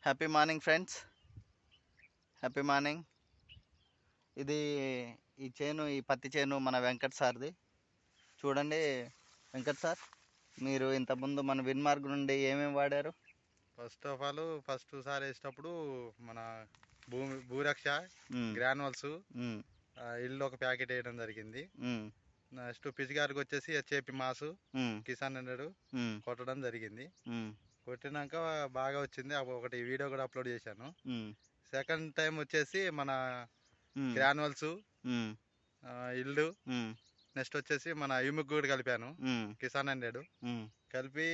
Happy morning friends, happy morning. ఇది ఈ పత్తి చేను మన వెంకట్ సార్ది. చూడండి వెంకట్ సార్, మీరు ఇంతకుముందు మన విన్మార్గ్ నుండి ఏమేమి వాడారు? ఫస్ట్ ఆఫ్ ఆల్ ఫస్ట్ సారి వేసేటప్పుడు మన భూరక్ష గ్రానువల్స్ ఇల్లు ఒక ప్యాకెట్ వేయడం జరిగింది. నెక్స్ట్ పిచికారికి వచ్చేసి హెచ్ఏపి మాసు కిసాన్ 100 కొట్టడం జరిగింది. కొట్టినాక బాగా వచ్చింది. ఒకటి వీడియో కూడా అప్లోడ్ చేశాను. సెకండ్ టైం వచ్చేసి మన గ్రానువల్స్ ఇల్లు నెక్స్ట్ వచ్చేసి మన యూమిక్ కూడా కలిపాను. కిసాన్ 100 కలిపి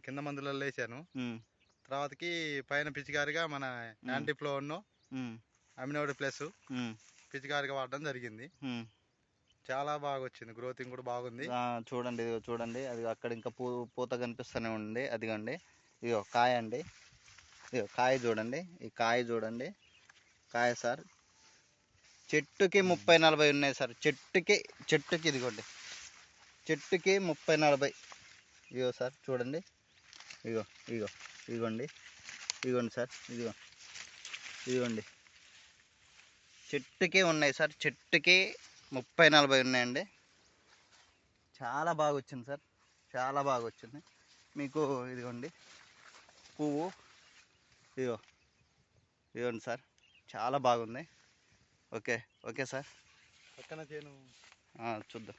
కింద మందులలో వేసాను. తర్వాతకి పైన పిచికారిగా మన యాంటీఫ్లో అమినోడి ప్లస్ పిచికారిగా వాడడం జరిగింది. చాలా బాగా వచ్చింది, గ్రోతింగ్ కూడా బాగుంది. చూడండి, చూడండి, అది అక్కడ ఇంకా పూత కనిపిస్తూనే ఉంది. అదిగండి, ఇదిగో కాయ అండి, ఇదిగో కాయ చూడండి, ఈ కాయ చూడండి, కాయ సార్ చెట్టుకి 30-40 ఉన్నాయి సార్. చెట్టుకి ఇదిగోండి, చెట్టుకి 30-40. ఇదిగో సార్ చూడండి, ఇదిగోండి సార్, ఇదిగోండి చెట్టుకి ఉన్నాయి సార్. చెట్టుకి 30-40 ఉన్నాయండి. చాలా బాగా వచ్చింది సార్, చాలా బాగా వచ్చింది. మీకు ఇదిగోండి పువ్వు, ఇదిగోండి సార్, చాలా బాగుంది. ఓకే సార్, పక్కన చేను చూద్దాం.